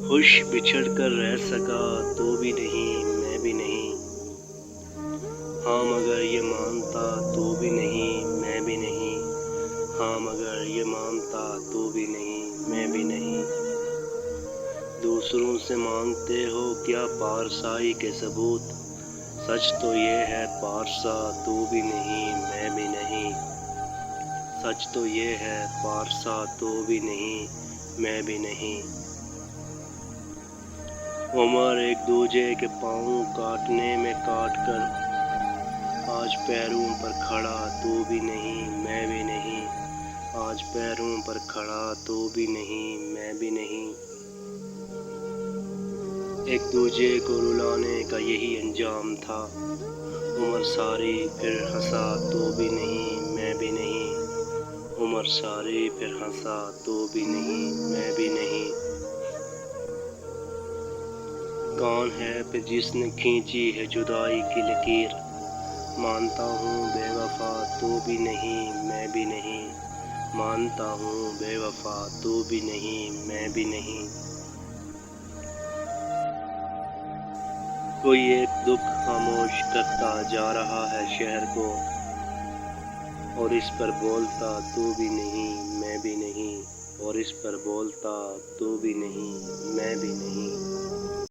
خوش بچھڑ کر رہ سکا تو بھی نہیں میں بھی نہیں، ہاں مگر یہ مانتا تو بھی نہیں میں بھی نہیں، ہاں مگر یہ مانتا تو بھی نہیں میں بھی نہیں۔ دوسروں سے مانگتے ہو کیا پارسائی کے ثبوت، سچ تو یہ ہے پارسا تو بھی نہیں میں بھی نہیں، سچ تو یہ ہے پارسا تو بھی نہیں میں بھی نہیں۔ عمر ایک دوجے کے پاؤں کاٹنے میں کاٹ کر، آج پیروں پر کھڑا تو بھی نہیں میں بھی نہیں، آج پیروں پر کھڑا تو بھی نہیں میں بھی نہیں۔ ایک دوجے کو رلانے کا یہی انجام تھا، عمر ساری پھر ہنسا تو بھی نہیں میں بھی نہیں، عمر ساری پھر ہنسا تو بھی نہیں میں بھی نہیں۔ کون ہے پھر جس نے کھینچی ہے جدائی کی لکیر، مانتا ہوں بے وفا تو بھی نہیں میں بھی نہیں، مانتا ہوں بے وفا تو بھی نہیں میں بھی نہیں۔ کوئی ایک دکھ خاموش کرتا جا رہا ہے شہر کو، اور اس پر بولتا تو بھی نہیں میں بھی نہیں، اور اس پر بولتا تو بھی نہیں میں بھی نہیں۔